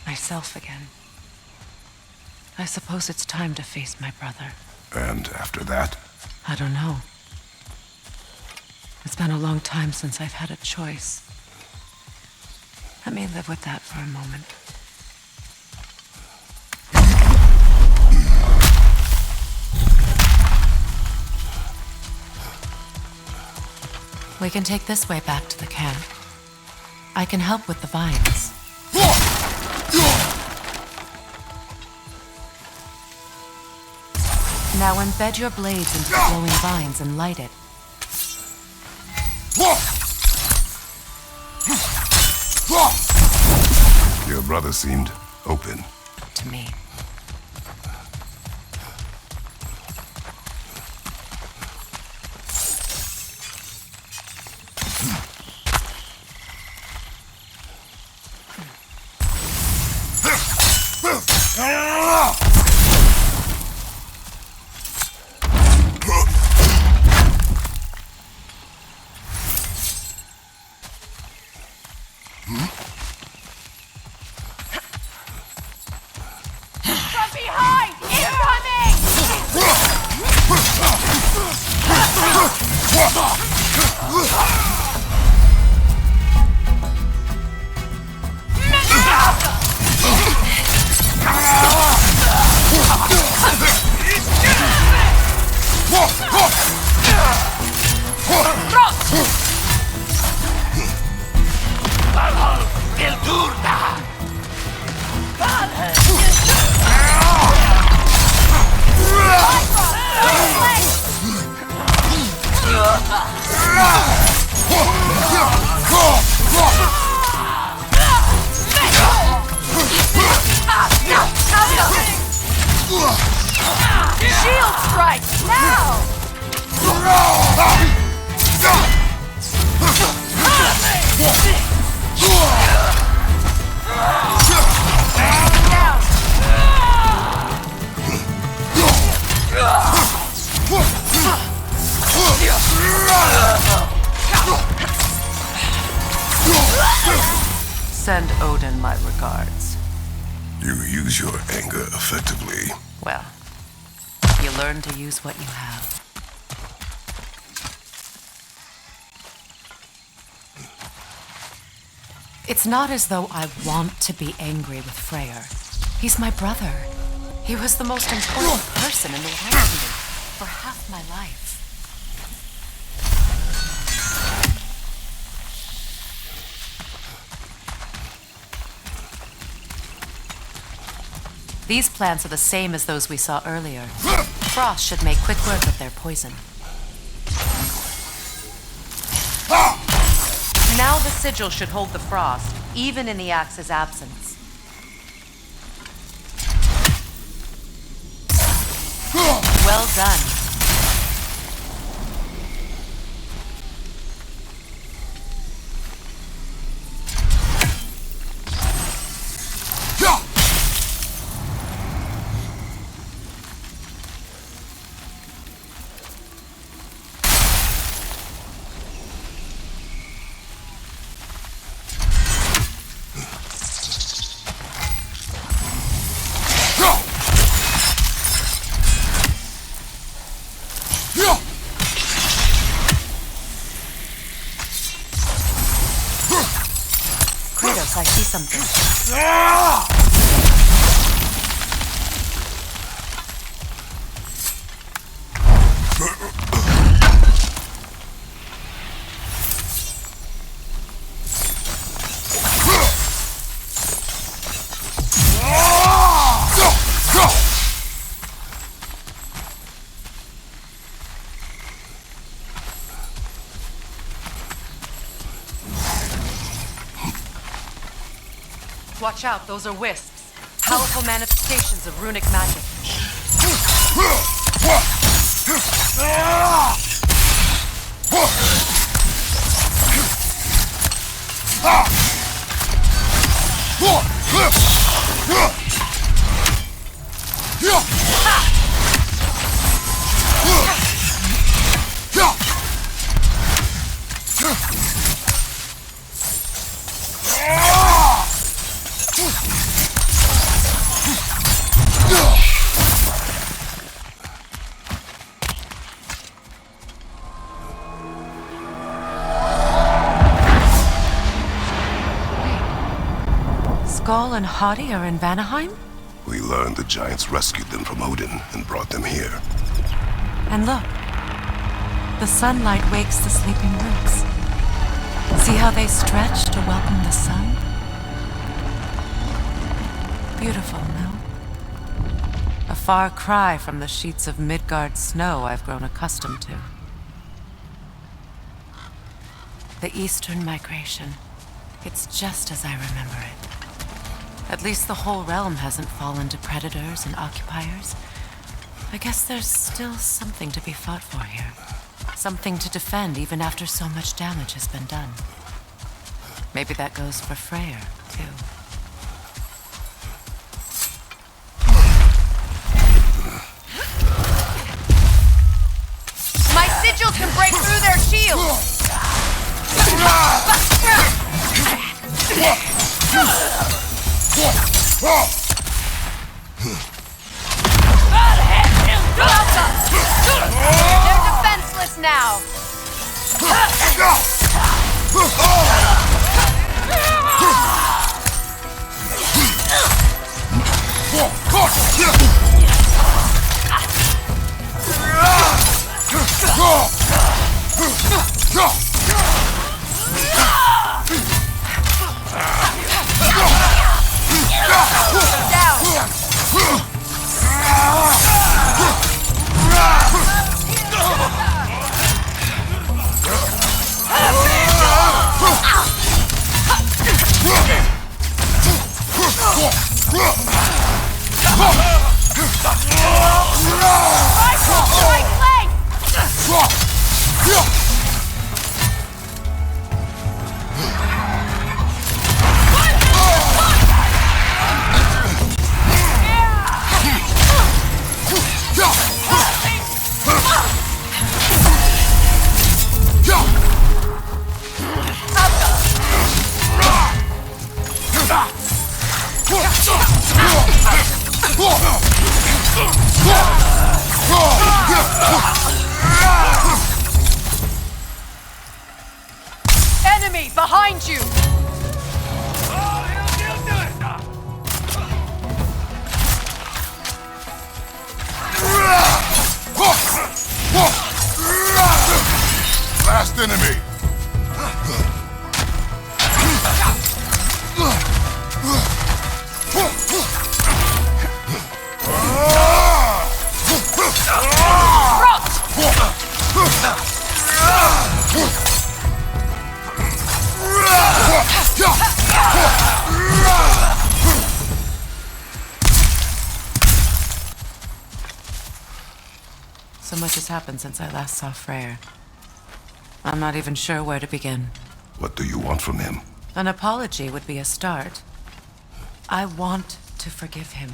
myself again. I suppose it's time to face my brother. And after that? I don't know. It's been a long time since I've had a choice. Let me live with that for a moment. We can take this way back to the camp. I can help with the vines. Now embed your blades into the glowing vines and light it. Your brother seemed open. To me. Shield strike, now! Send Odin my regards. You use your anger effectively. Well, you learn to use what you have. It's not as though I want to be angry with Freya. He's my brother. He was the most important person in the world to me for half my life. These plants are the same as those we saw earlier. Frost should make quick work of their poison. Now the sigil should hold the frost, even in the axe's absence. Well done. Kratos, I see something. Watch out, those are wisps. Powerful manifestations of runic magic. Skull and Hati are in Vanaheim? We learned the giants rescued them from Odin and brought them here. And look. The sunlight wakes the sleeping roots. See how they stretch to welcome the sun? Beautiful, no? A far cry from the sheets of Midgard snow I've grown accustomed to. The Eastern migration. It's just as I remember it. At least the whole realm hasn't fallen to predators and occupiers. I guess there's still something to be fought for here. Something to defend even after so much damage has been done. Maybe that goes for Freya, too. My sigils can break through their shields! They're defenseless now! Enemy behind you! Last enemy! So much has happened since I last saw Freyr. I'm not even sure where to begin. What do you want from him? An apology would be a start. I want to forgive him.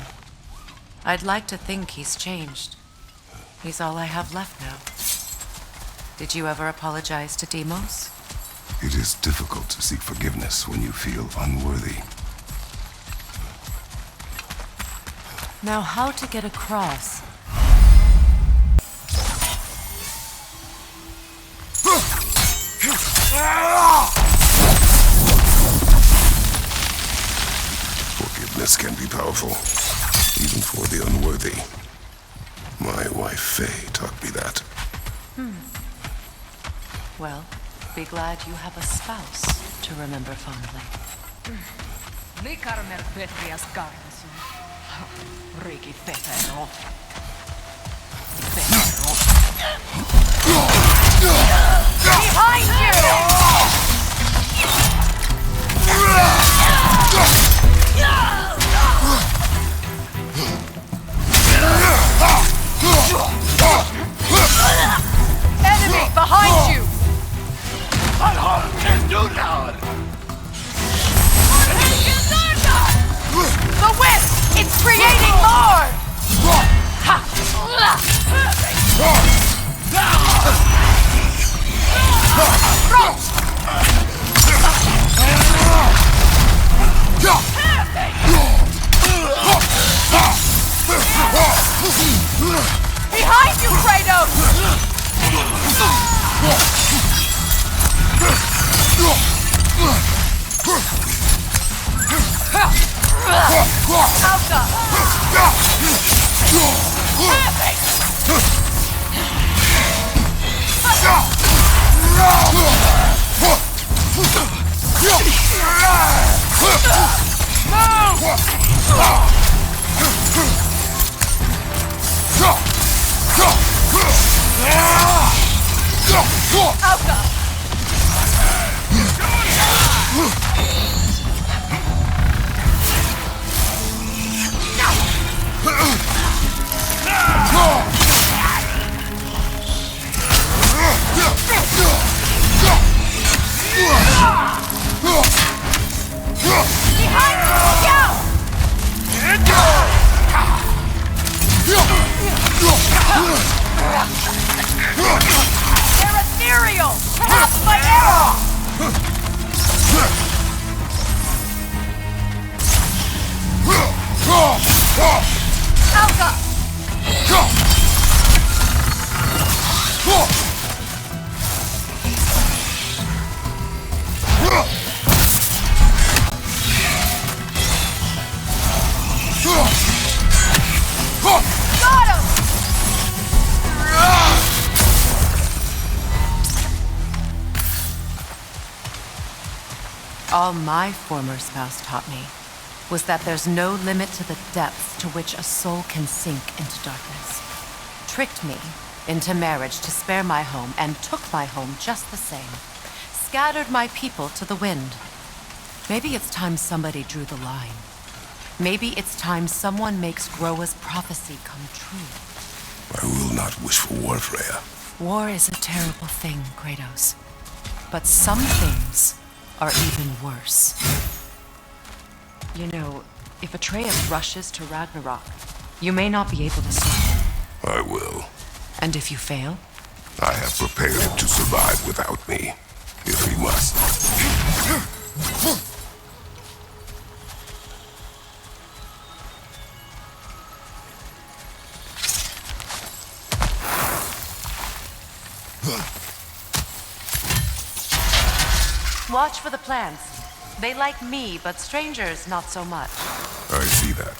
I'd like to think he's changed. He's all I have left now. Did you ever apologize to Deimos? It is difficult to seek forgiveness when you feel unworthy. Now, how to get across? Forgiveness can be powerful, even for the unworthy. My wife Faye taught me that. Well, be glad you have a spouse to remember fondly. Behind Enemy behind you! The whip! It's creating more! Ha! They're ethereal! Perhaps by arrow! Alka! Got him! All my former spouse taught me was that there's no limit to the depths to which a soul can sink into darkness. Tricked me into marriage to spare my home and took my home just the same. Scattered my people to the wind. Maybe it's time somebody drew the line. Maybe it's time someone makes Groa's prophecy come true. I will not wish for war, Freya. War is a terrible thing, Kratos. But some things are even worse. You know, if Atreus rushes to Ragnarok, you may not be able to stop him. I will. And if you fail? I have prepared him to survive without me, if he must. Watch for the plants. They like me, but strangers not so much. I see that.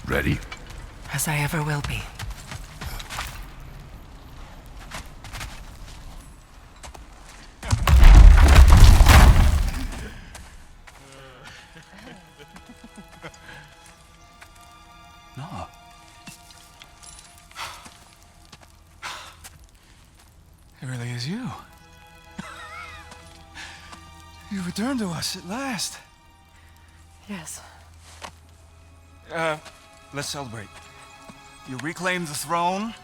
Ready? As I ever will be. No. It really is you. You returned to us at last. Yes. Let's celebrate. You reclaim the throne.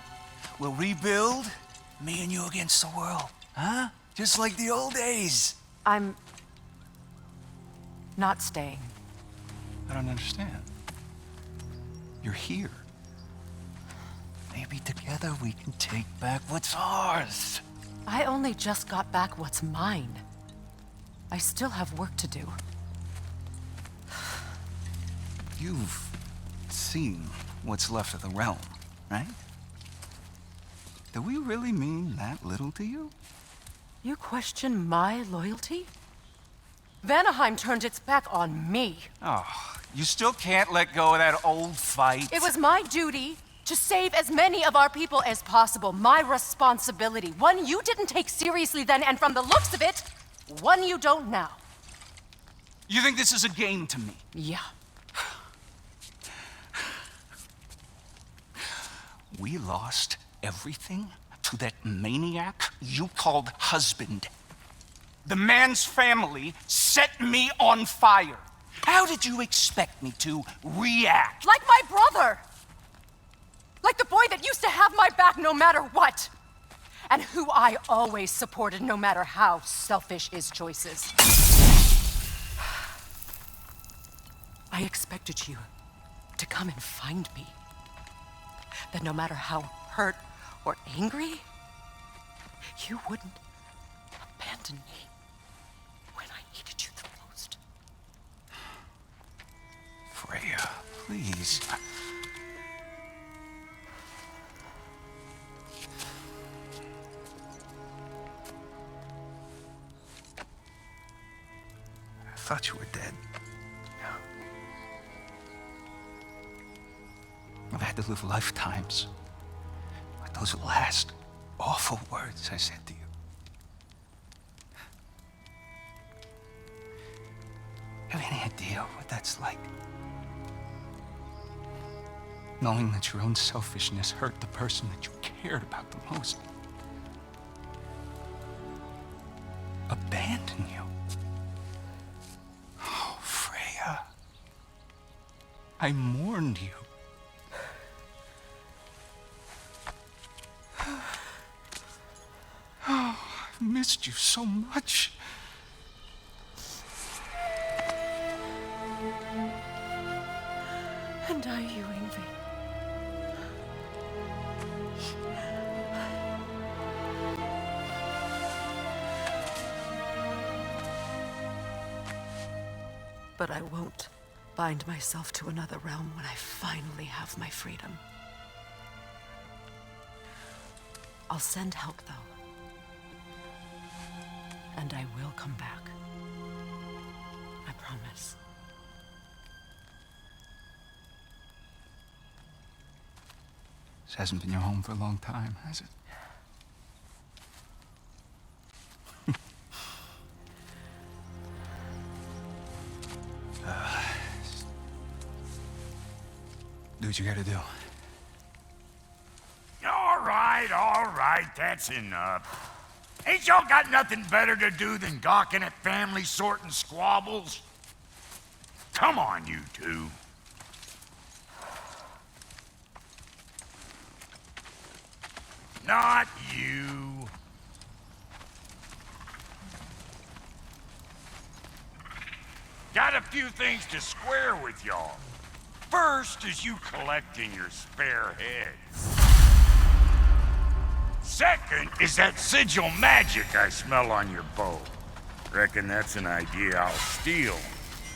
We'll rebuild. Me and you against the world. Huh? Just like the old days. I'm not staying. I don't understand. You're here. Maybe together we can take back what's ours. I only just got back what's mine. I still have work to do. You've seen what's left of the realm, right? Do we really mean that little to you? You question my loyalty? Vanaheim turned its back on me. Oh, you still can't let go of that old fight? It was my duty to save as many of our people as possible. My responsibility. One you didn't take seriously then, and from the looks of it, one you don't now. You think this is a game to me? Yeah. We lost everything to that maniac you called husband. The man's family set me on fire. How did you expect me to react? Like my brother! Like back no matter what. And who I always supported no matter how selfish his choices. I expected you to come and find me. That no matter how hurt or angry, you wouldn't abandon me when I needed you the most. Freya, please. I thought you were dead. I've had to live lifetimes with those last awful words I said to you. Have any idea what that's like? Knowing that your own selfishness hurt the person that you cared about the most. Abandon you. Oh, Freya. I mourned you. Oh, I've missed you so much. And I you, Yngvi. But I won't bind myself to another realm when I finally have my freedom. I'll send help, though. And I will come back. I promise. This hasn't been your home for a long time, has it? Do what you gotta do. All right, that's enough. Ain't y'all got nothing better to do than gawking at family sorting squabbles? Come on, you two. Not you. Got a few things to square with y'all. First is you collecting your spare heads. Second is that sigil magic I smell on your bow. Reckon that's an idea I'll steal.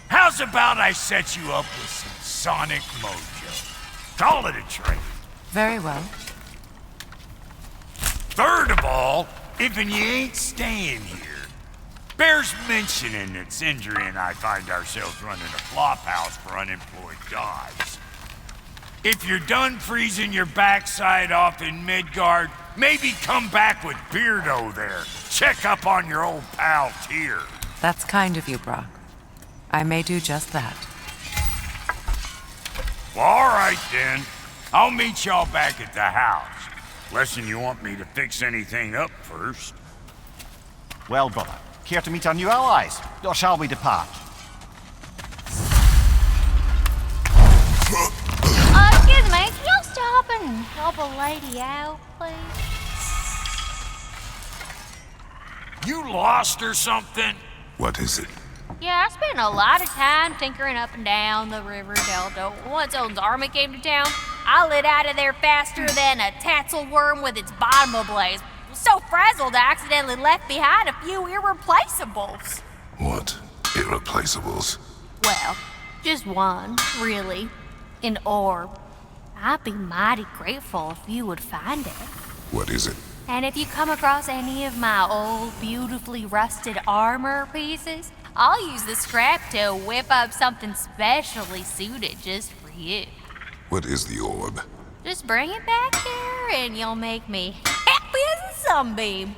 How's about I set you up with some sonic mojo? Call it a trade. Very well. Third of all, if you ain't staying here, bears mentioning that Sindri and I find ourselves running a flop house for unemployed gods. If you're done freezing your backside off in Midgard, maybe come back with Beardo there. Check up on your old pal Tyr. That's kind of you, Brock. I may do just that. Well, all right then. I'll meet y'all back at the house. Lesson you want me to fix anything up first. Well, brother, care to meet our new allies? Or shall we depart? Excuse me, can you stop and help a lady out, please? You lost or something? What is it? Yeah, I spent a lot of time tinkering up and down the river delta. Once Odin's army came to town, I lit out of there faster than a tassel worm with its bottom ablaze. So frazzled, I accidentally left behind a few irreplaceables. What? Irreplaceables? Well, just one, really. An orb. I'd be mighty grateful if you would find it. What is it? And if you come across any of my old, beautifully rusted armor pieces, I'll use the scrap to whip up something specially suited just for you. What is the orb? Just bring it back here and you'll make me happy as a sunbeam.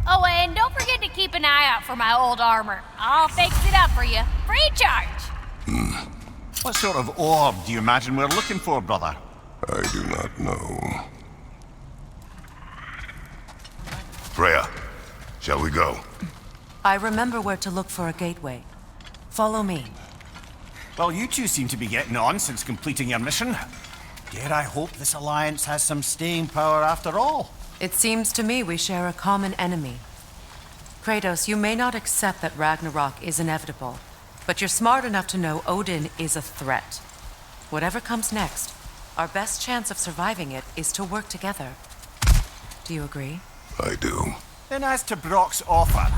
Oh, and don't forget to keep an eye out for my old armor. I'll fix it up for you, free of charge. What sort of orb do you imagine we're looking for, brother? I do not know. Freya, shall we go? I remember where to look for a gateway. Follow me. Well, you two seem to be getting on since completing your mission. Dare I hope this alliance has some staying power after all? It seems to me we share a common enemy. Kratos, you may not accept that Ragnarok is inevitable, but you're smart enough to know Odin is a threat. Whatever comes next, our best chance of surviving it is to work together. Do you agree? I do. Then as to Brock's offer,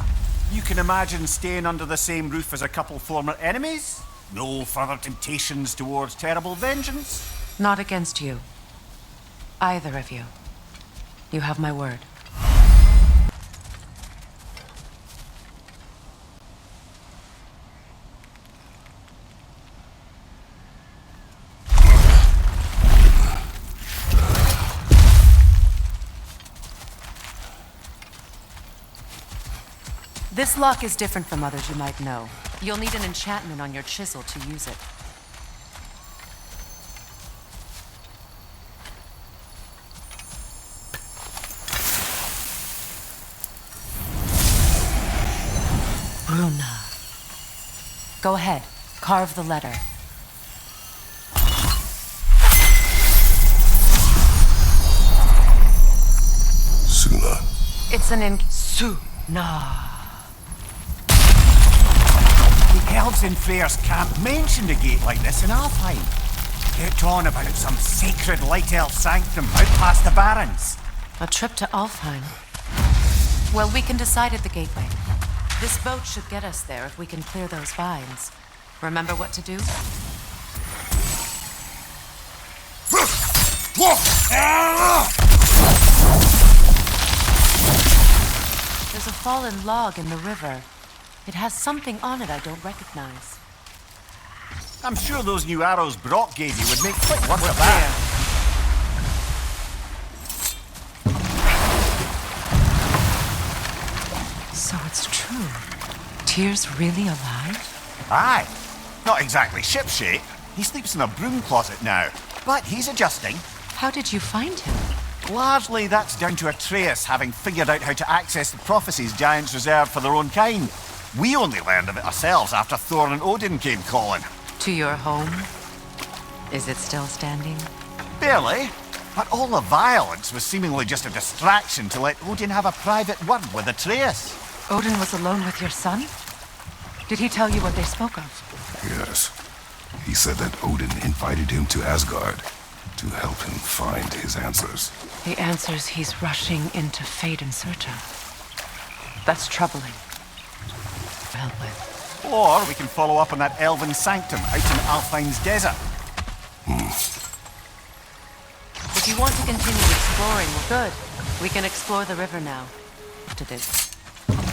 you can imagine staying under the same roof as a couple former enemies? No further temptations towards terrible vengeance? Not against you. Either of you. You have my word. This lock is different from others you might know. You'll need an enchantment on your chisel to use it. Bruna. Go ahead. Carve the letter. Suna. It's an Suna. The elves in Freya's camp mentioned a gate like this in Alfheim. Kept on about some sacred light elf sanctum out past the barrens. A trip to Alfheim. Well, we can decide at the gateway. This boat should get us there if we can clear those vines. Remember what to do? There's a fallen log in the river. It has something on it I don't recognize. I'm sure those new arrows Brock gave you would make quick work of that. So it's true. Tyr's really alive? Aye. Not exactly shipshape. He sleeps in a broom closet now. But he's adjusting. How did you find him? Largely that's down to Atreus having figured out how to access the prophecies giants reserved for their own kind. We only learned of it ourselves after Thor and Odin came calling. To your home? Is it still standing? Barely. But all the violence was seemingly just a distraction to let Odin have a private word with Atreus. Odin was alone with your son? Did he tell you what they spoke of? Yes. He said that Odin invited him to Asgard to help him find his answers. The answers he's rushing into fate in search of. That's troubling. Help with. Or we can follow up on that elven sanctum out in Alfheim's desert. If you want to continue exploring, well, good. We can explore the river now.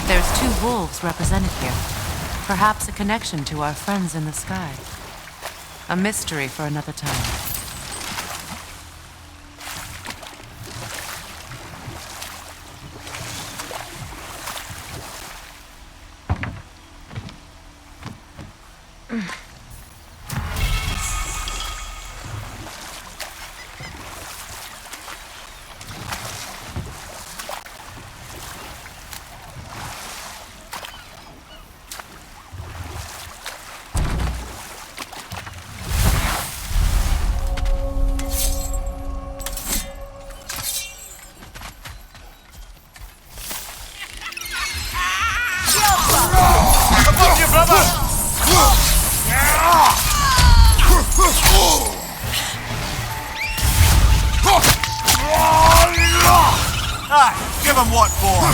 There's 2 wolves represented here. Perhaps a connection to our friends in the sky. A mystery for another time. Aye, give him what for.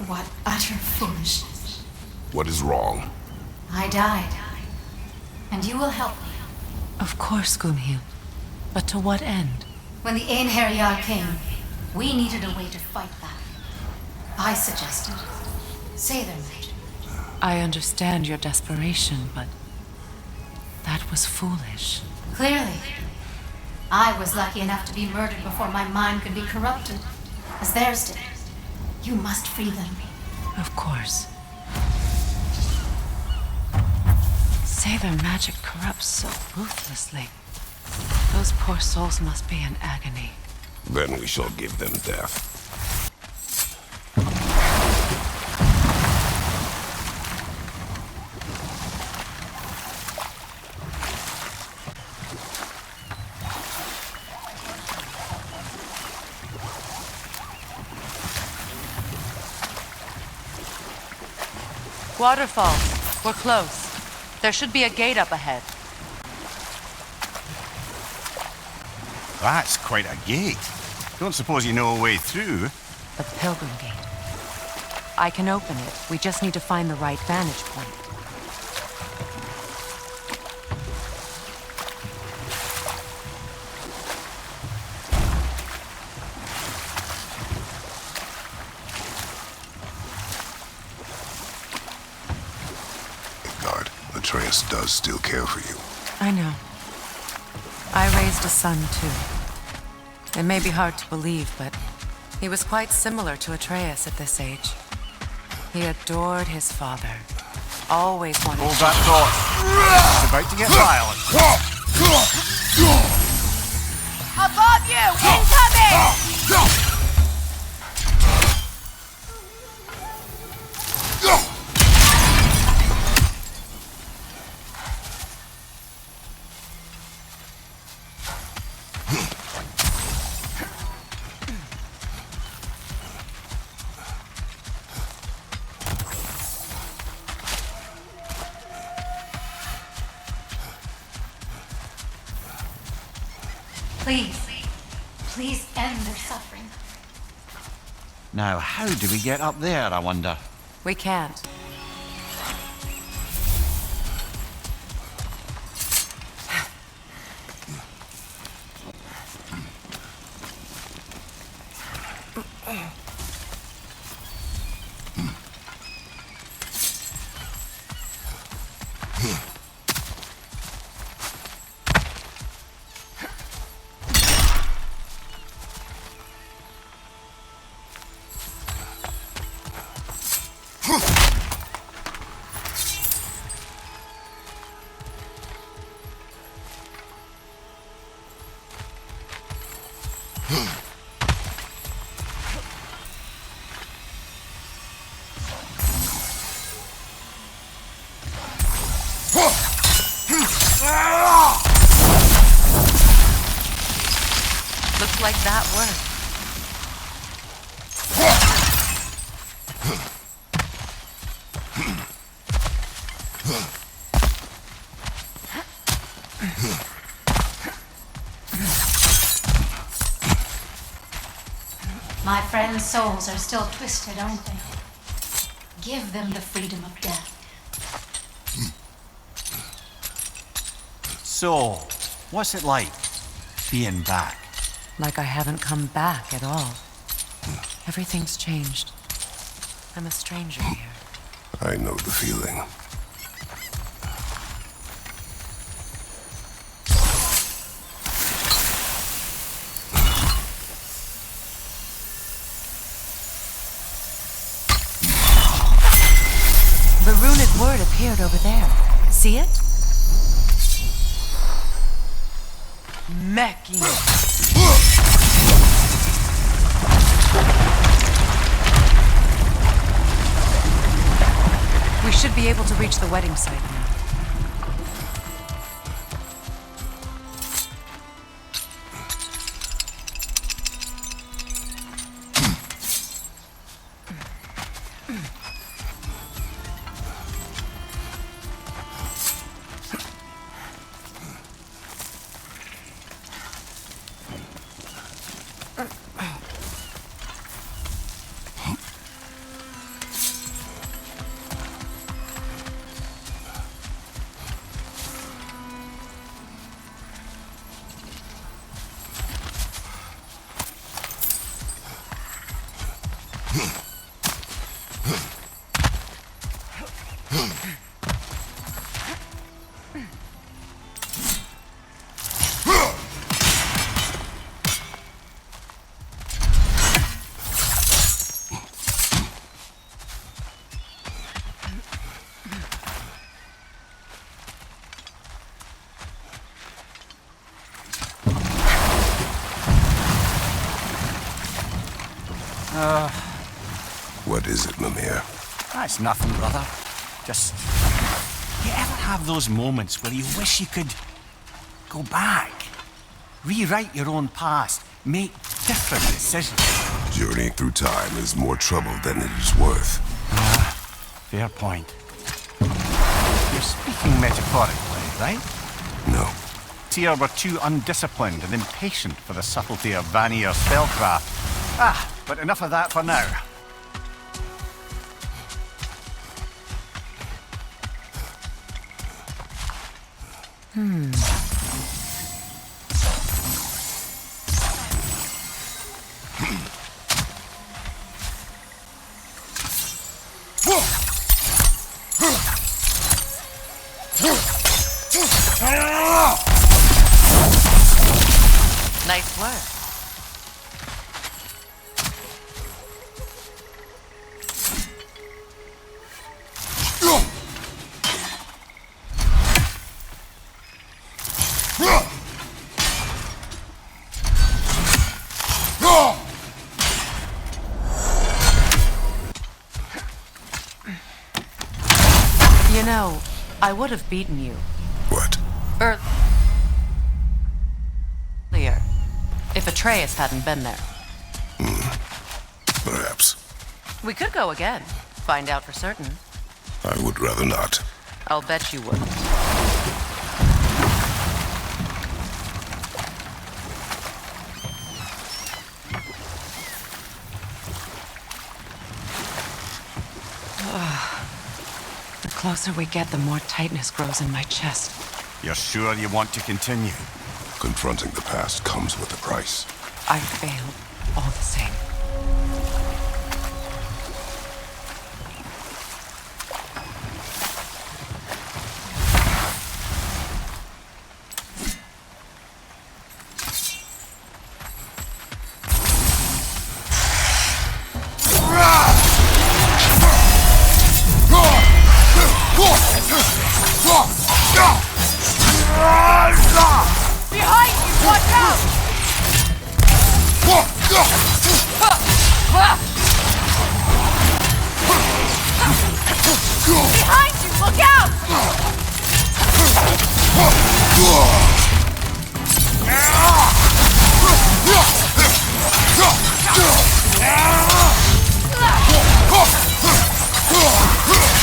What utter foolishness. What is wrong? I died. And you will help me. Of course, Gunhild. But to what end? When the Einherjar came, we needed a way to fight back. I suggested, say their magic. I understand your desperation, but that was foolish. Clearly. I was lucky enough to be murdered before my mind could be corrupted, as theirs did. You must free them. Of course. Say their magic corrupts so ruthlessly. Those poor souls must be in agony. Then we shall give them death. Waterfalls. We're close. There should be a gate up ahead. That's quite a gate. Don't suppose you know a way through? The Pilgrim Gate. I can open it. We just need to find the right vantage point. Atreus does still care for you. I know. I raised a son, too. It may be hard to believe, but he was quite similar to Atreus at this age. He adored his father. Always wanted Hold that thought. It's about to get violent. Above you! Incoming! Please end their suffering. Now, how do we get up there, I wonder? We can't. Looks like that worked. My friends' souls are still twisted, aren't they? Give them the freedom of death. So, what's it like, being back? Like I haven't come back at all. Everything's changed. I'm a stranger here. I know the feeling. The runic word appeared over there. See it? Mecking. We should be able to reach the wedding site now. What is it, Mimir? That's nothing, brother. Just... You ever have those moments where you wish you could go back? Rewrite your own past, make different decisions? Journeying through time is more trouble than it is worth. Fair point. You're speaking metaphorically, right? No. Tyr were too undisciplined and impatient for the subtlety of Vanir's spellcraft. But enough of that for now. Nice work. You know, I would have beaten you What? earlier if Atreus hadn't been there. Perhaps. We could go again, find out for certain. I would rather not. I'll bet you wouldn't. The closer we get, the more tightness grows in my chest. You're sure you want to continue? Confronting the past comes with a price. I failed all the same. Behind you! Watch out! Behind you! Look out! Good riddance!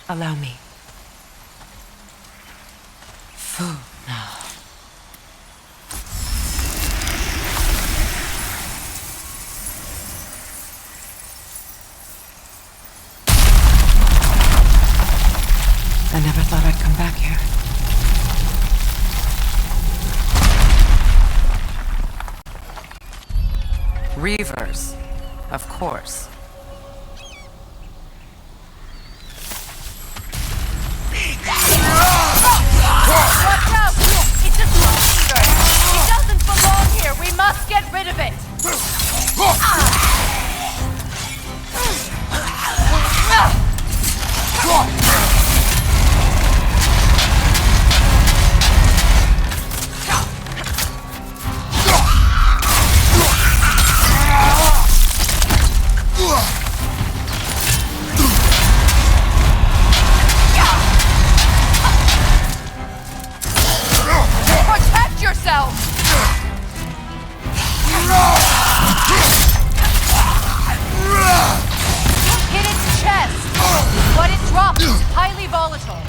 Allow me. Food now. I never thought I'd come back here. Reavers, of course. Watch out! It's a monster! It doesn't belong here! We must get rid of it! Protect yourself! Hit its chest! What it dropped is highly volatile.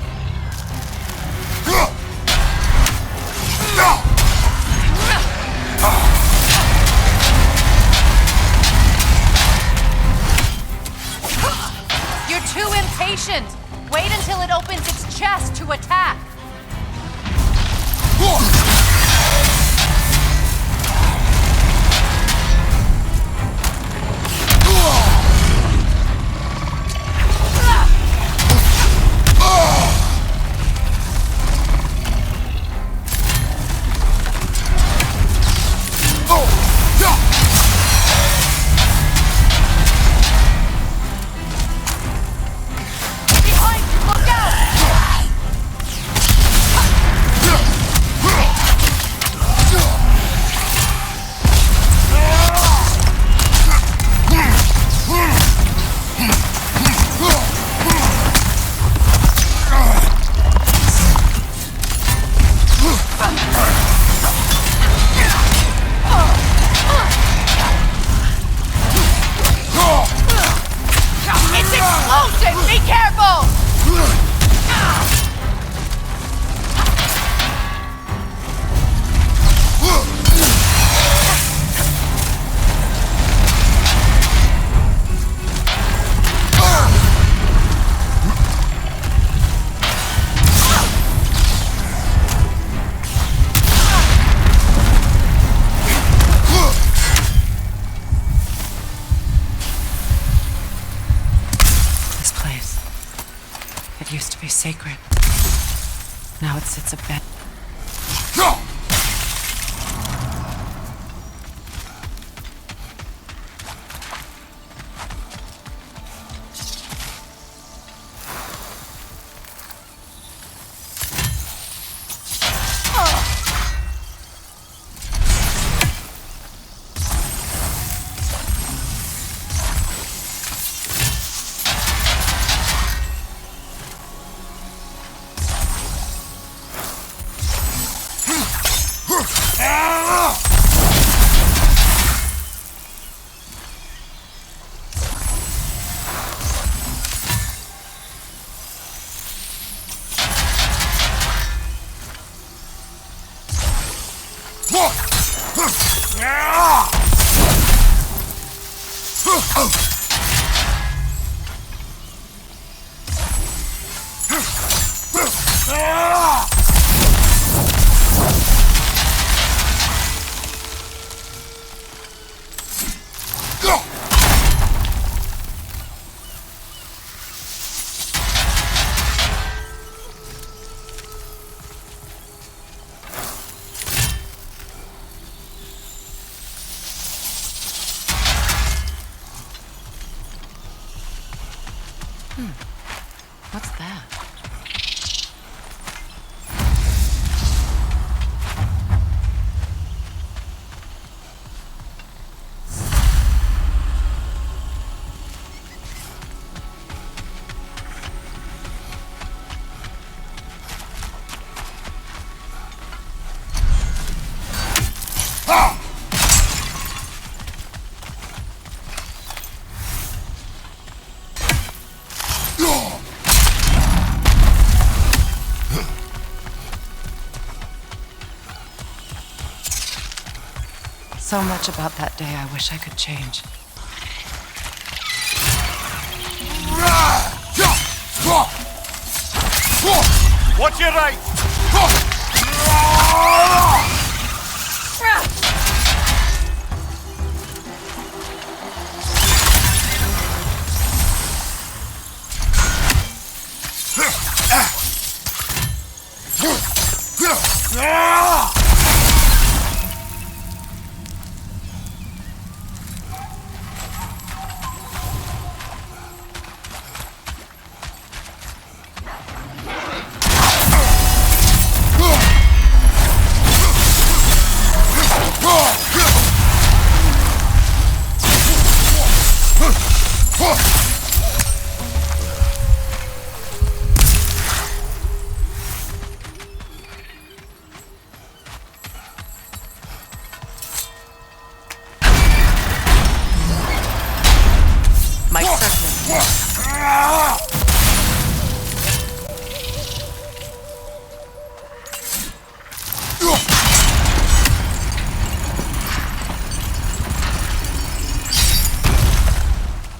You're too impatient! Wait until it opens its chest to attack! careful! Used to be sacred. Now it sits a bed. What's that? So much about that day I wish I could change. Watch your right!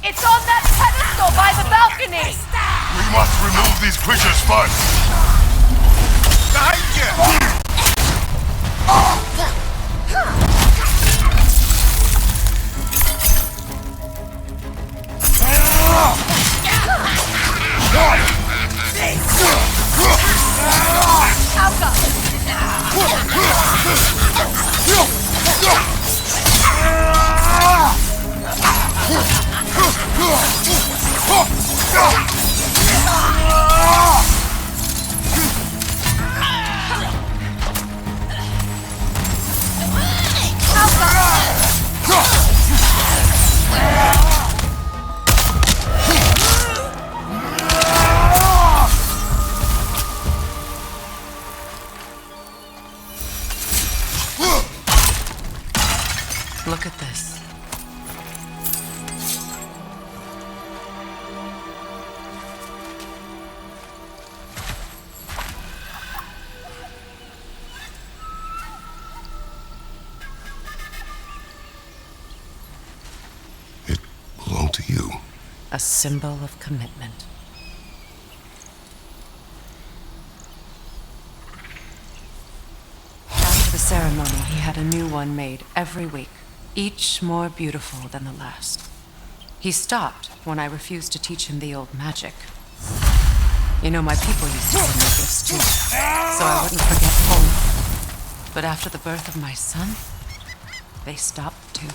It's on that pedestal by the balcony! We must remove these creatures first. Behind you! a symbol of commitment. After the ceremony, he had a new one made every week, each more beautiful than the last. He stopped when I refused to teach him the old magic. You know, my people used to send me gifts too, so I wouldn't forget home. But after the birth of my son, they stopped too.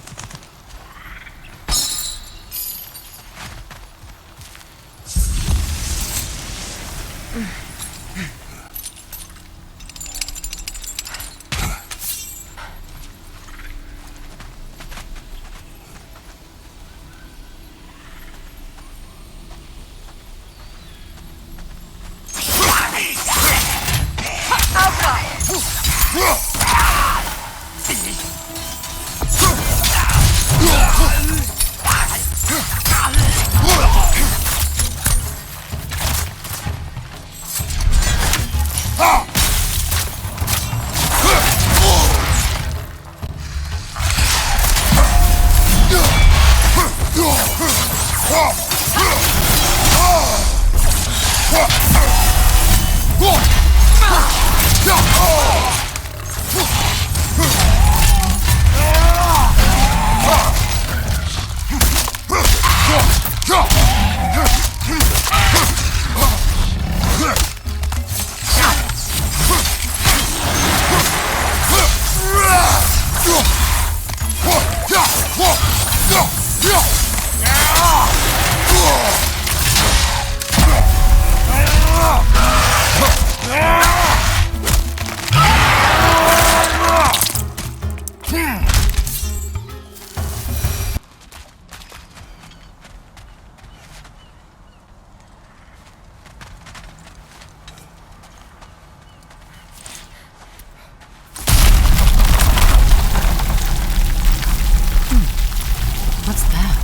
What's that?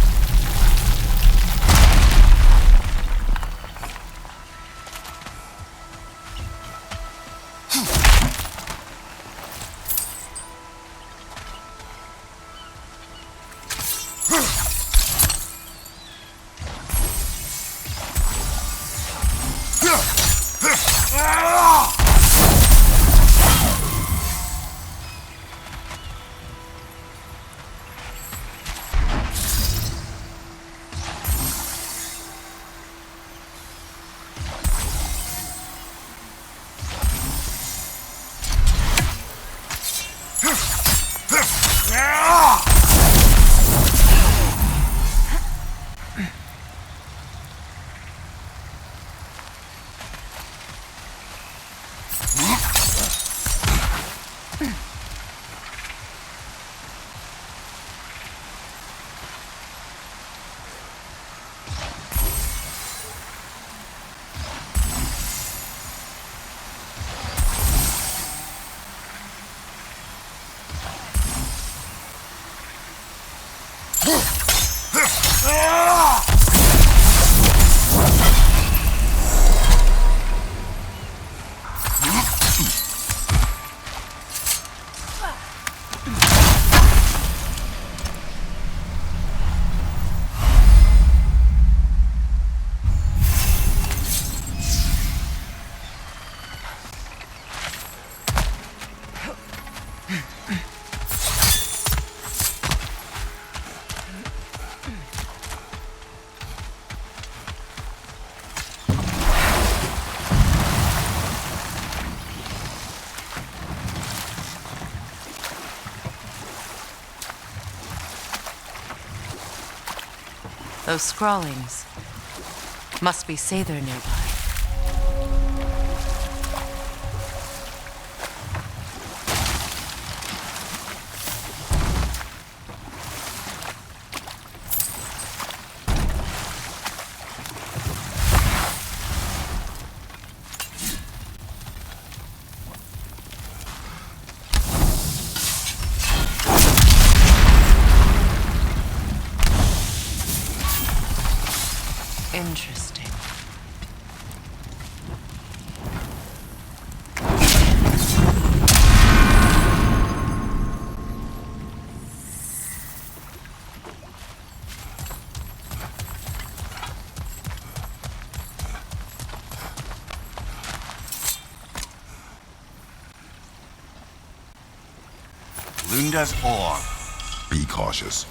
Those scrawlings must be Sather nearby. Interesting. Lunda's ore. Be cautious.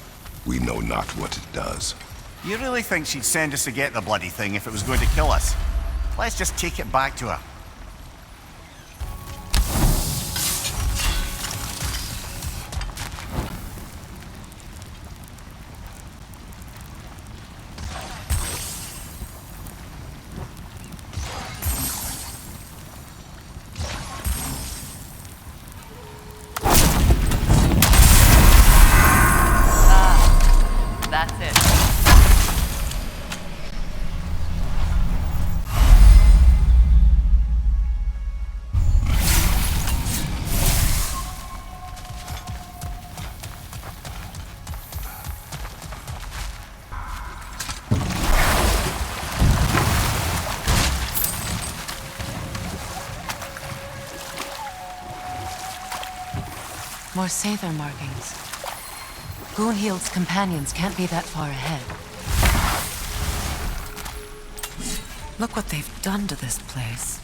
We know not what it does. You really think she'd send us to get the bloody thing if it was going to kill us? Let's just take it back to her. That's it. More Sather markings. Gunhild's companions can't be that far ahead. Look what they've done to this place.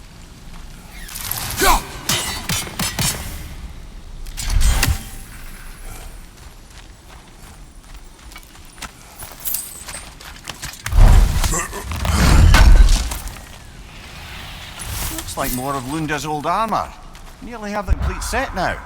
Looks like more of Lunda's old armor. Nearly have the complete set now.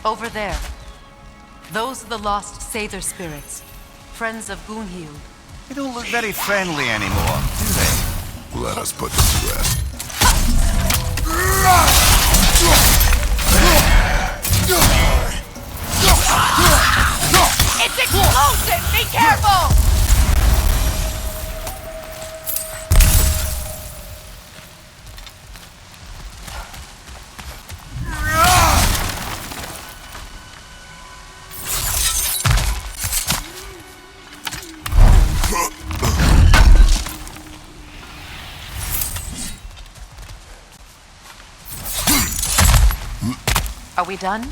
Over there. Those are the lost Sather spirits. Friends of Gunhild. They don't look very friendly anymore, do they? Let us put them to rest. It's explosive! Be careful! Are we done?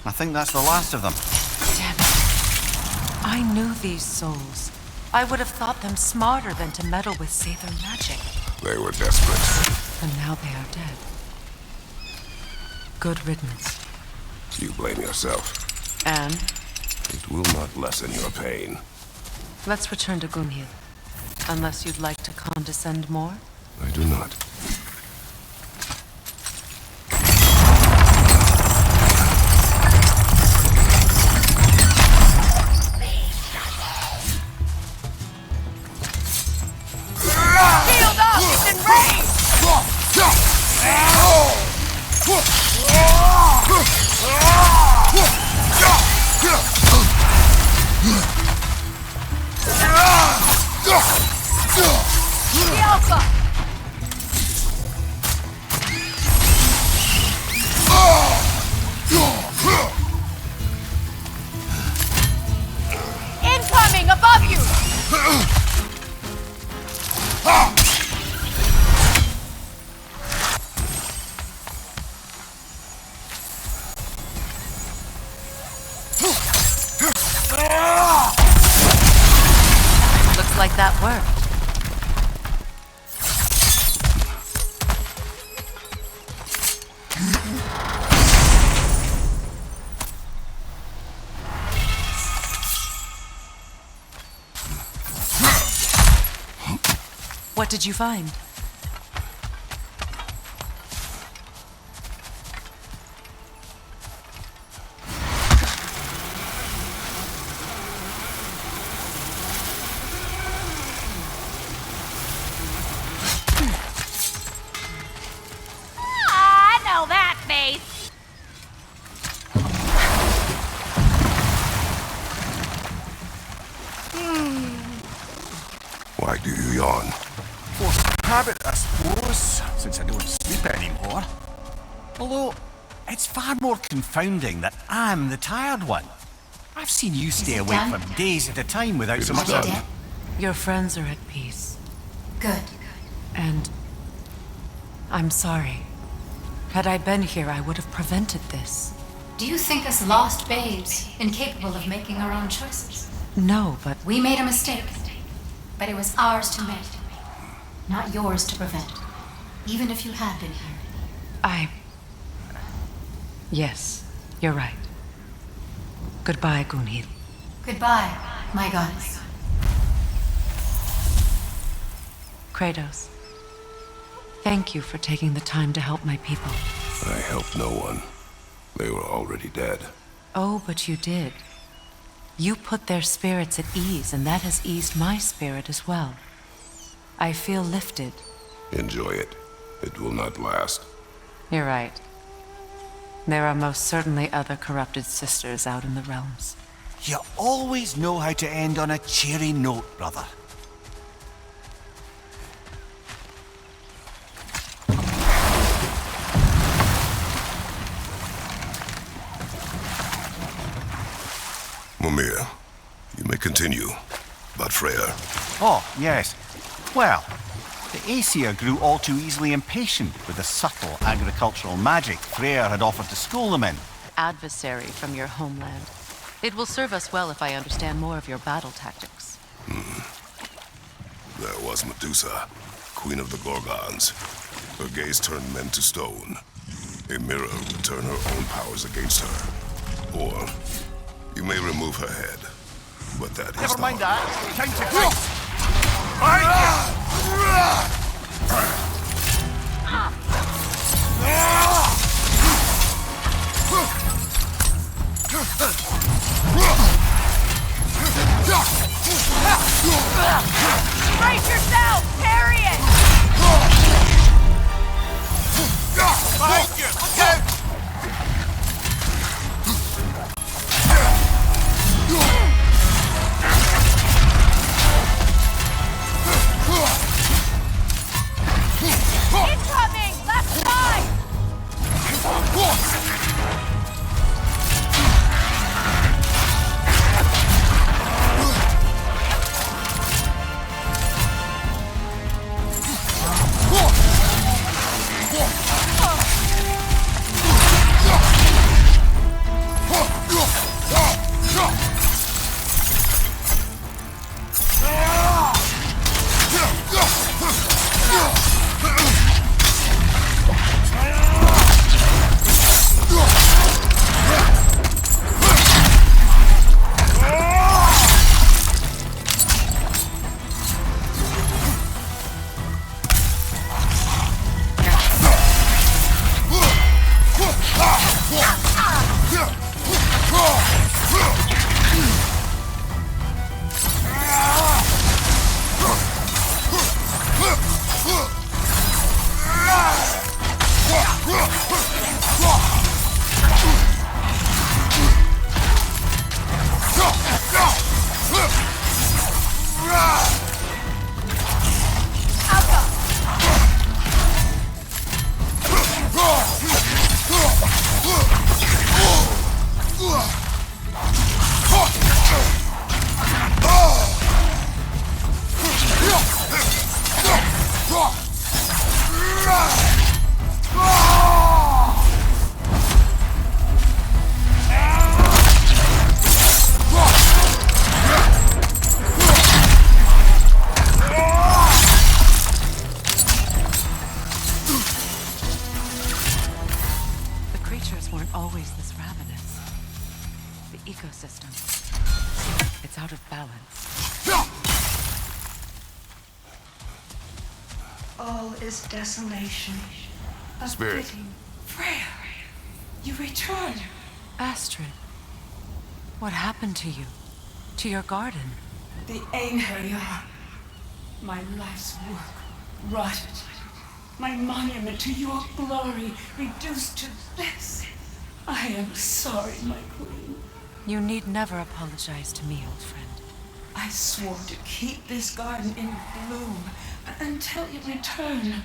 I think that's the last of them. Damn it. I knew these souls. I would have thought them smarter than to meddle with Sather magic. They were desperate. And now they are dead. Good riddance. You blame yourself. And It will not lessen your pain. let's return to Gunhild. Unless you'd like to condescend more? I do not. if that worked. What did you find? I know that face. Why do you yawn? Habit, I suppose, since I don't sleep anymore. Although, it's far more confounding that I'm the tired one. I've seen you stay awake done? for days at a time without so It much is as... done. Your friends are at peace. Good. And I'm sorry. Had I been here, I would have prevented this. Do you think us lost babes, incapable of making our own choices? No, but We made a mistake, but it was ours to make, not yours to prevent, even if you had been here. Yes, you're right. Goodbye, Gunhild. Goodbye, my goddess. Kratos. Thank you for taking the time to help my people. I helped no one. They were already dead. Oh, but you did. You put their spirits at ease, and that has eased my spirit as well. I feel lifted. Enjoy it. It will not last. You're right. There are most certainly other corrupted sisters out in the realms. You always know how to end on a cheery note, brother. Mimir, you may continue. But Freya, Oh, yes. Well, the Aesir grew all too easily impatient with the subtle agricultural magic Freya had offered to school them in. Adversary from your homeland. It will serve us well if I understand more of your battle tactics. there was Medusa, queen of the Gorgons. Her gaze turned men to stone. A mirror would turn her own powers against her. Or you may remove her head. But that is Never mind not. that. Time to fight. Brace yourself! Parry it! Behind you! Look out! Incoming! Left side! creatures weren't always this ravenous. The ecosystem, it's out of balance. All is desolation. A Spirit. fitting. Freya, you return. Astrid, what happened to you? To your garden? The Einherjar. My life's work rotted. My monument to your glory reduced to this. I am sorry, my queen. You need never apologize to me, old friend. I swore to keep this garden in bloom until you return.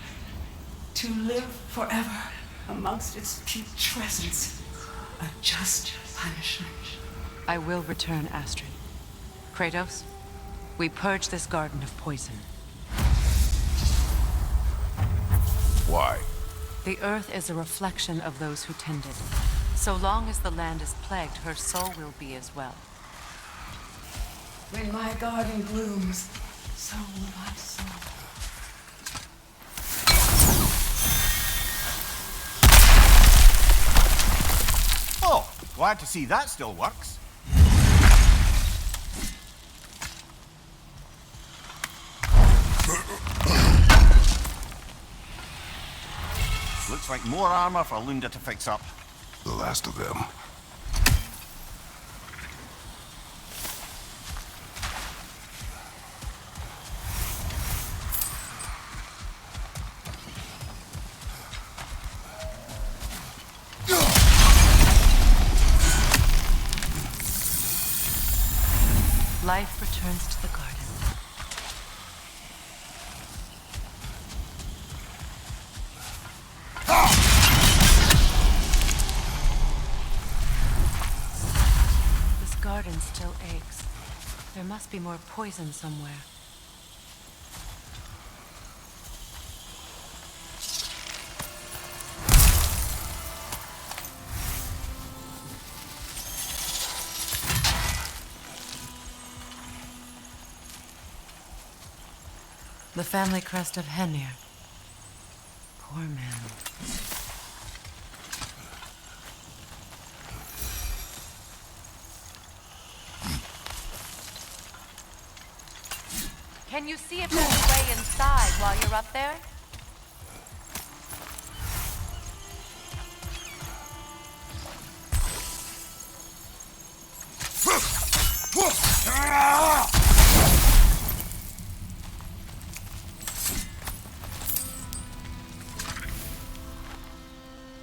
To live forever amongst its putrescence. A just punishment. I will return, Astrid. Kratos, we purge this garden of poison. Why? The earth is a reflection of those who tend it. So long as the land is plagued, her soul will be as well. When my garden blooms, so will my soul. Oh, glad to see that still works. Looks like more armor for Lunda to fix up. The last of them. Life returns to the garden. This garden still aches. There must be more poison somewhere. The family crest of Henir. Poor man. Can you see if there's a way inside while you're up there?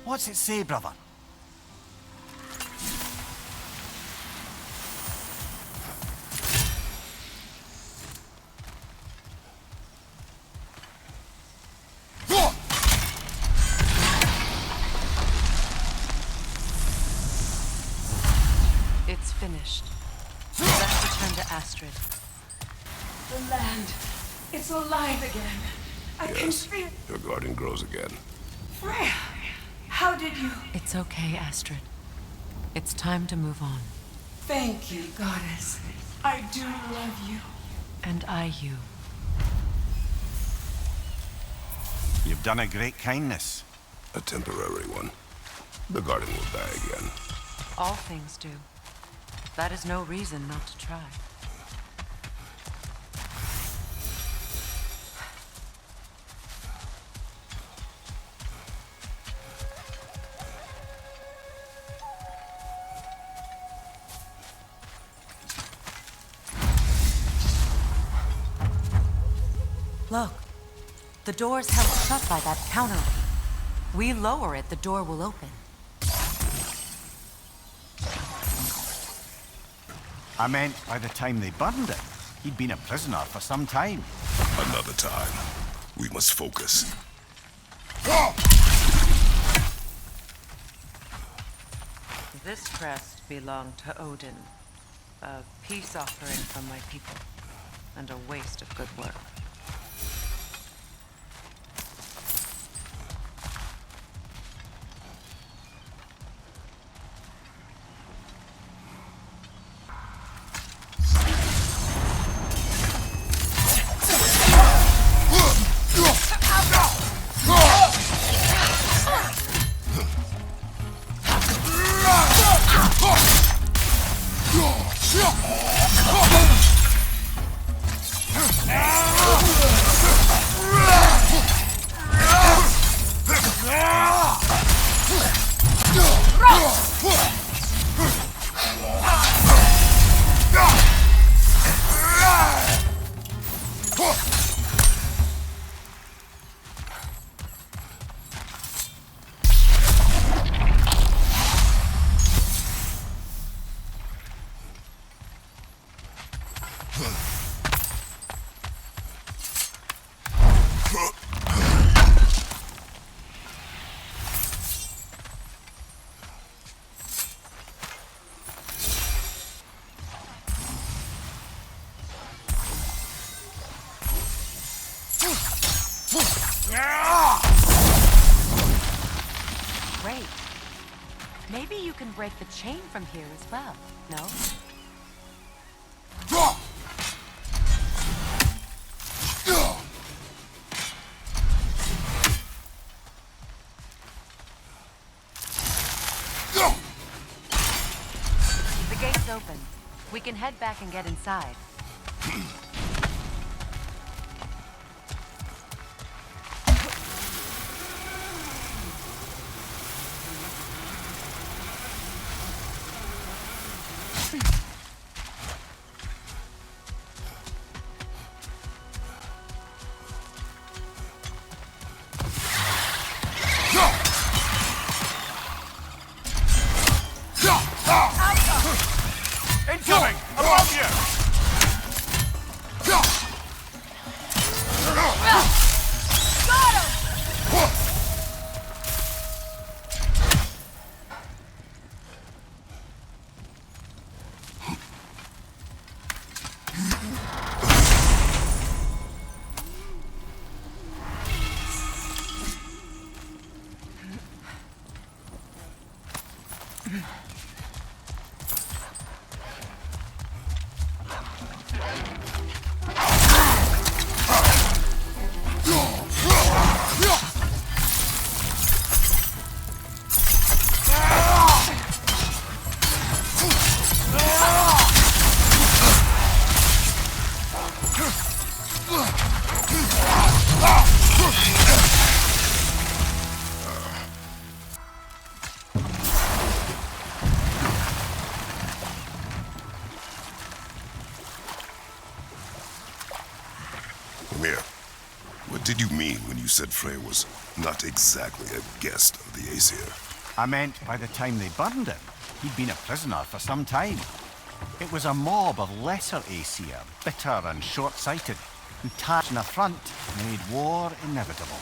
What's it say, brother? It's finished. Let's return to Astrid. The land, it's alive again. I can Yes, feel. your garden grows again. Freya, how did you? It's okay, Astrid. It's time to move on. Thank you, goddess. I do love you. And I you. You've done a great kindness. A temporary one. The garden will die again. All things do. That is no reason not to try. Look, the door's held shut by that counterweight. We lower it, the door will open. I meant by the time they burned it, he'd been a prisoner for some time. Another time. We must focus. This crest belonged to Odin. A peace offering from my people. And a waste of good work. Great. Maybe you can break the chain from here as well, no? The gate's open. We can head back and get inside. Incoming! Above you! What did you mean when you said Freya was not exactly a guest of the Aesir? I meant by the time they burned him, he'd been a prisoner for some time. It was a mob of lesser Aesir, bitter and short-sighted, who tasked an affront made war inevitable.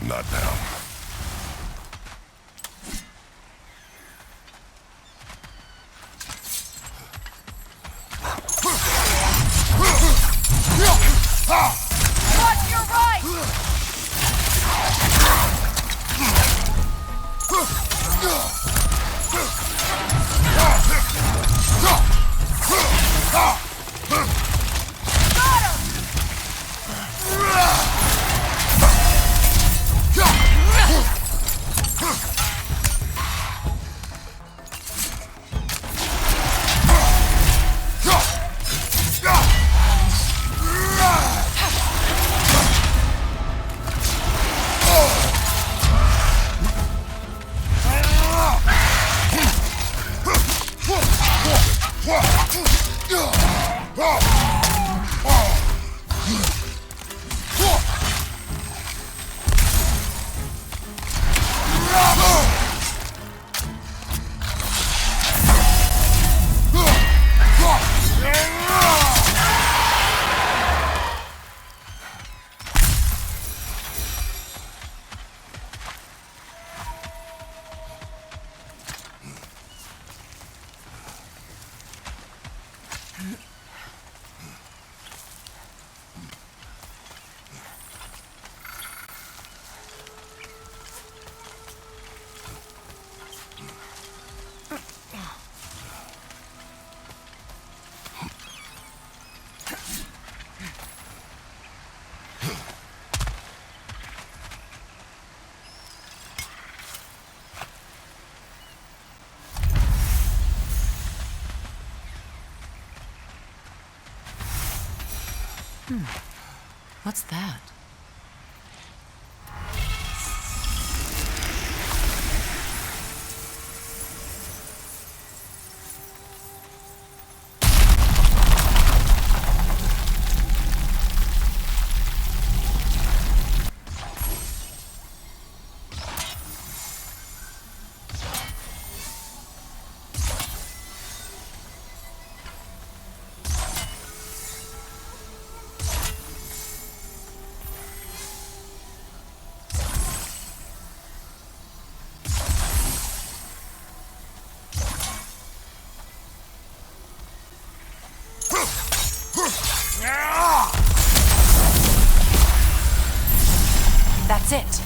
Not now. Watch your right! What's that? That's it.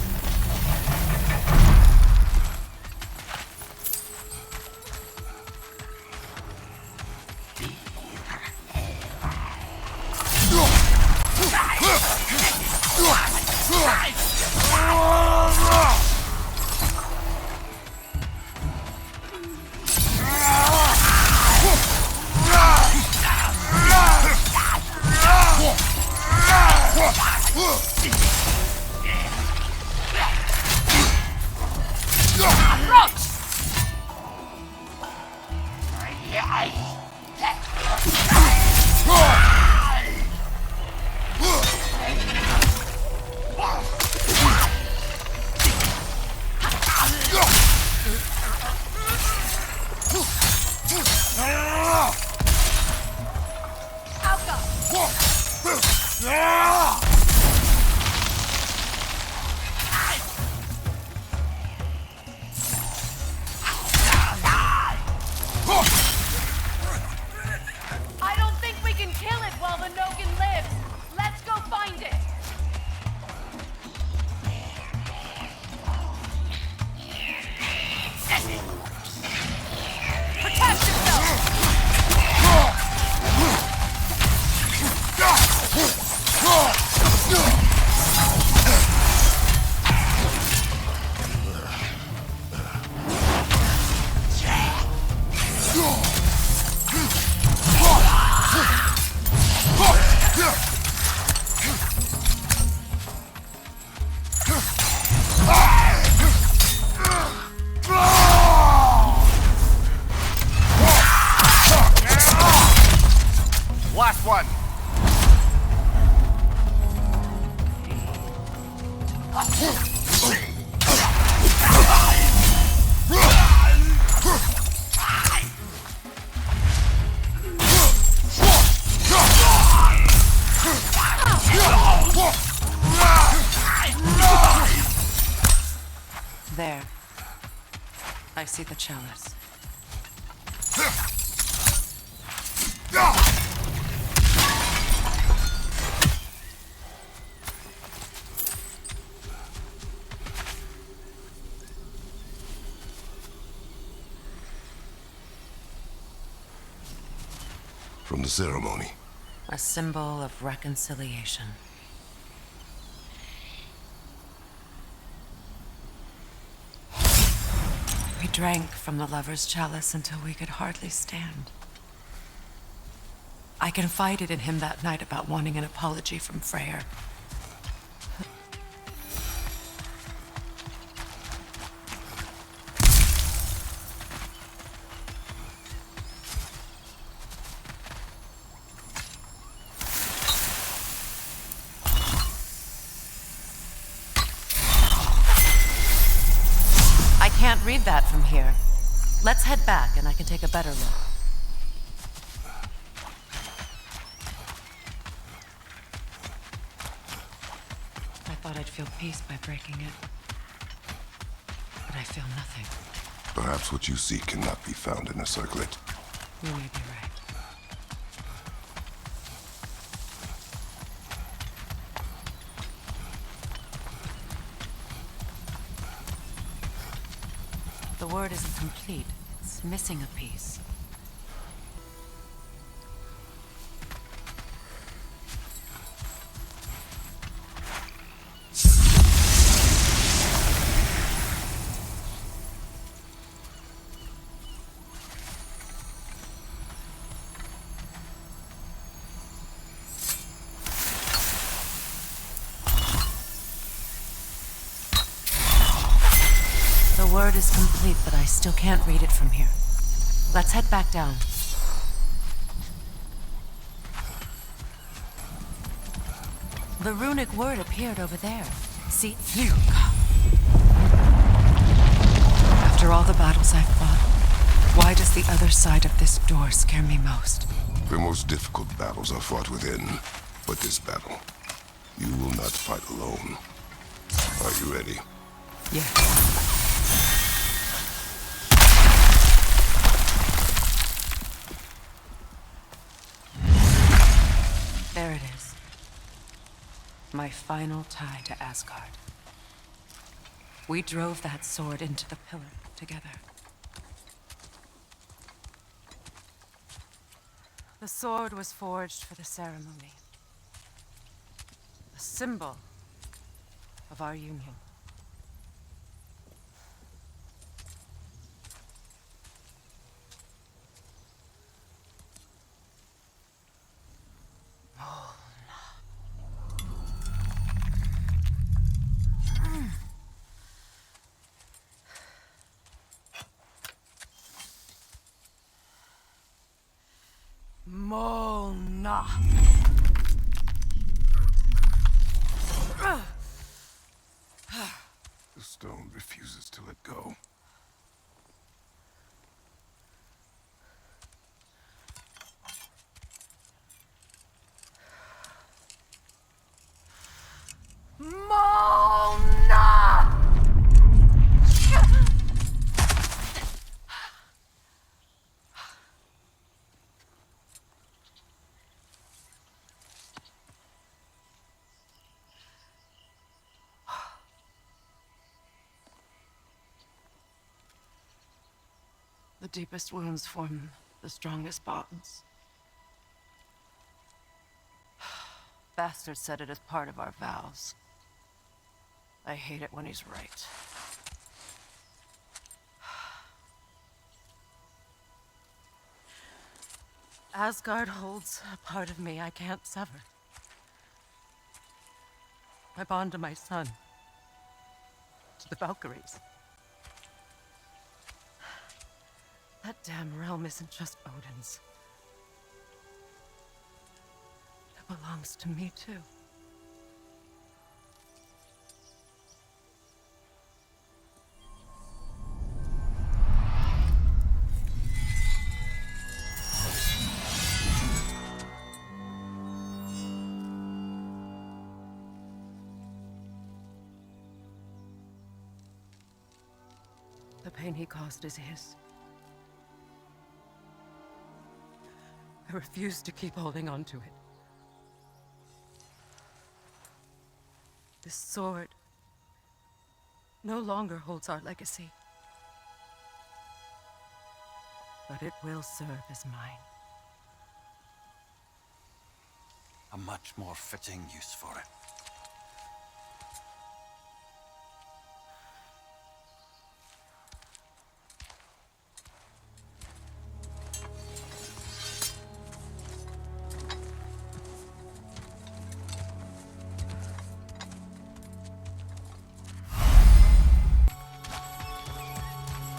I don't think we can kill it while the Nogan lives. Let's go find it. Protect yourself. Last one. There. I see the chalice. From the ceremony. A symbol of reconciliation. We drank from the lover's chalice until we could hardly stand. I confided in him that night about wanting an apology from Freya. I can't read that from here. Let's head back and I can take a better look. I thought I'd feel peace by breaking it. But I feel nothing. Perhaps what you seek cannot be found in a circlet. You may be right. The word isn't complete. It's missing a piece. The word is complete, but I still can't read it from here. Let's head back down. The runic word appeared over there. See, you. After all the battles I've fought, why does the other side of this door scare me most? The most difficult battles are fought within, but this battle, you will not fight alone. Are you ready? Yes. There it is. My final tie to Asgard. We drove that sword into the pillar together. The sword was forged for the ceremony. A symbol of our union. Molna. The stone refuses to let go. Molna! The deepest wounds form the strongest bonds. Bastard said it as part of our vows. I hate it when he's right. Asgard holds a part of me I can't sever. I bond to my son, to the Valkyries. That damn realm isn't just Odin's. It belongs to me, too. The pain he caused is his. I refuse to keep holding on to it. This sword no longer holds our legacy. But it will serve as mine. A much more fitting use for it.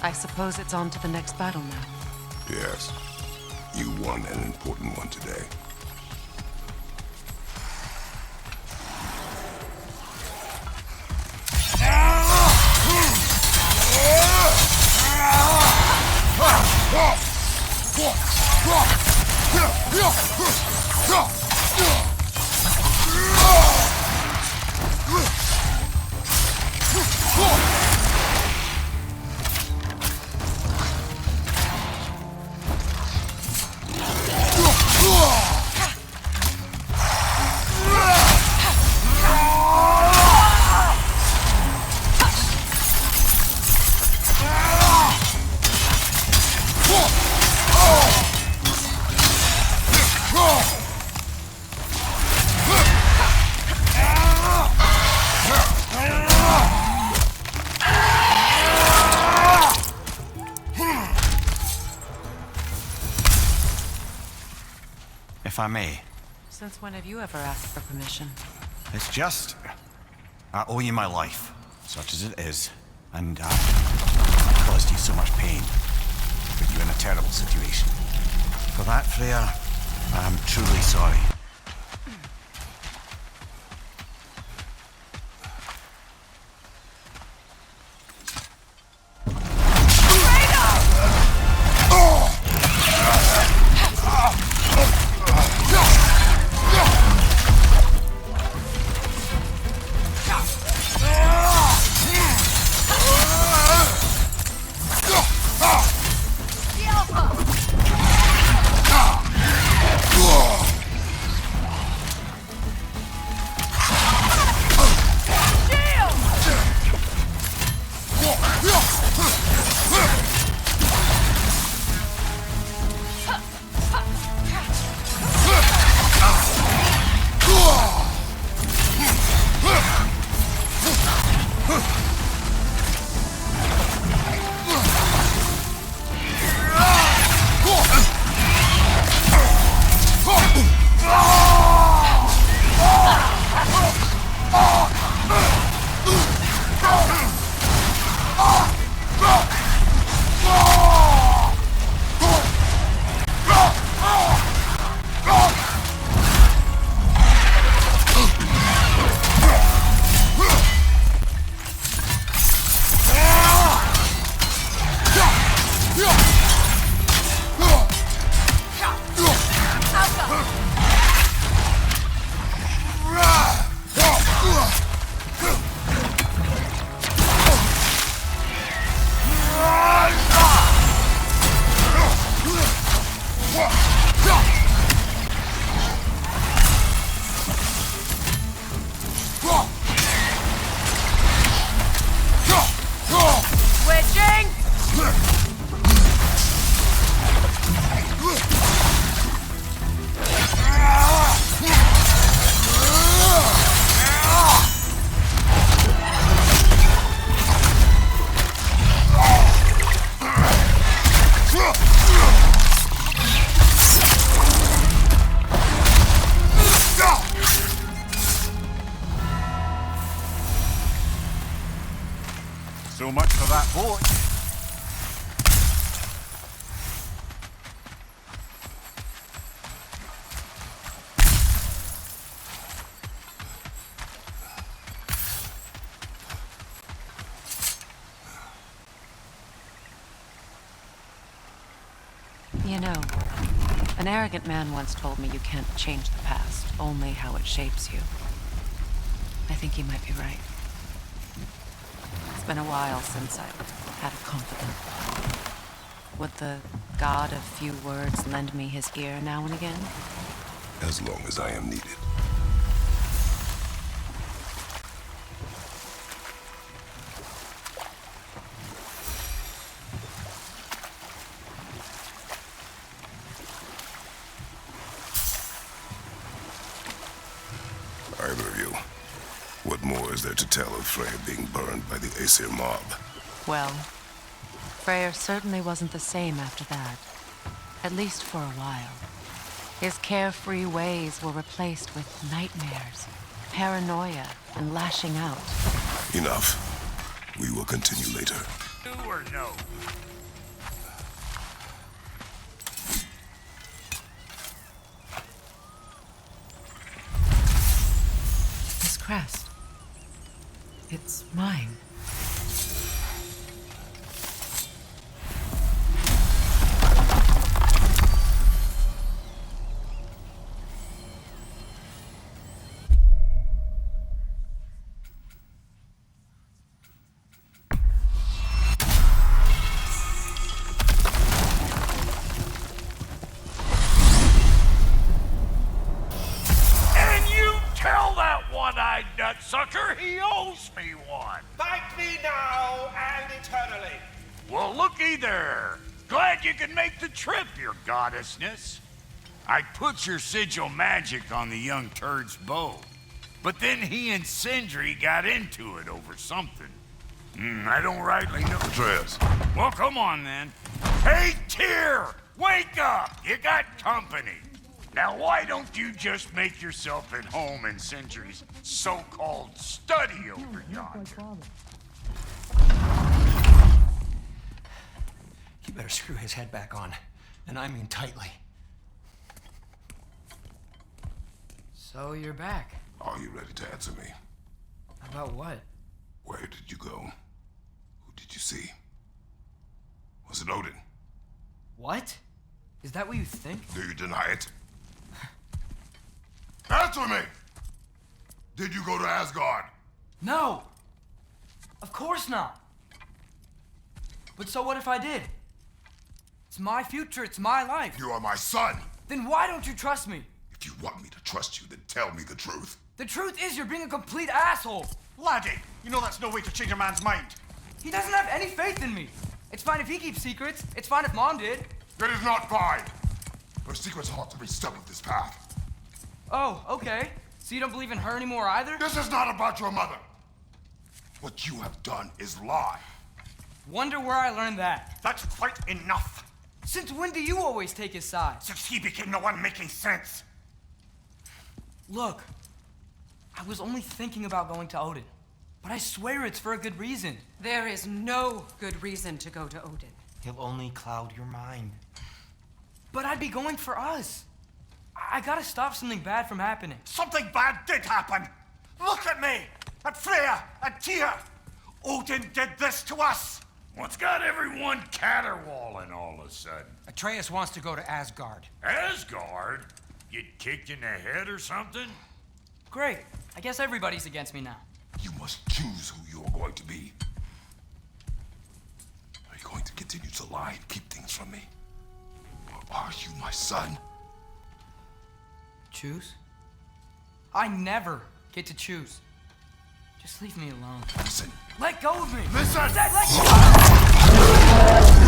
I suppose it's on to the next battle now. Yes. You won an important one today. If I may. Since when have you ever asked for permission? It's just... I owe you my life, such as it is, and I caused you so much pain, put you in a terrible situation. For that, Freya, I am truly sorry. So much for that boat. You know, an arrogant man once told me you can't change the past, only how it shapes you. I think he might be right. It's been a while since I've had a confidant. Would the god of few words lend me his ear now and again? As long as I am needed. Either of you, what more is there to tell of Freya being burned by the Aesir mob? Well, Freya certainly wasn't the same after that. At least for a while. His carefree ways were replaced with nightmares, paranoia, and lashing out. Enough. We will continue later. Do or no? This crest. It's mine. Nutsucker, he owes me one. Thank me now and eternally. Well, looky there. Glad you can make the trip, your goddessness. I put your sigil magic on the young turd's bow, but then he and Sindri got into it over something. I don't rightly know. Atreus. Well, come on then. Hey, Tyr! Wake up! You got company. Now, why don't you just make yourself at home in Sindri's so-called study over yonder? You better screw his head back on, and I mean tightly. So you're back. Are you ready to answer me? About what? Where did you go? Who did you see? Was it Odin? What? Is that what you think? Do you deny it? Answer me! Did you go to Asgard? No! Of course not! But so what if I did? It's my future, it's my life. You are my son! Then why don't you trust me? If you want me to trust you, then tell me the truth. The truth is you're being a complete asshole! Laddie, you know that's no way to change a man's mind. He doesn't have any faith in me. It's fine if he keeps secrets. It's fine if Mom did. That is not fine! Her secrets ought to be stuck with this path. Oh, okay. So you don't believe in her anymore either? This is not about your mother. What you have done is lie. Wonder where I learned that. That's quite enough. Since when do you always take his side? Since he became the one making sense. Look, I was only thinking about going to Odin, but I swear it's for a good reason. There is no good reason to go to Odin. He'll only cloud your mind. But I'd be going for us. I gotta stop something bad from happening. Something bad did happen. Look at me, at Freya, at Tyr. Odin did this to us. What's got everyone caterwauling all of a sudden? Atreus wants to go to Asgard. Asgard? Get kicked in the head or something? Great. I guess everybody's against me now. You must choose who you're going to be. Are you going to continue to lie and keep things from me? Or are you my son? Choose? I never get to choose. Just leave me alone. Listen. Let go of me! Listen! I said let go!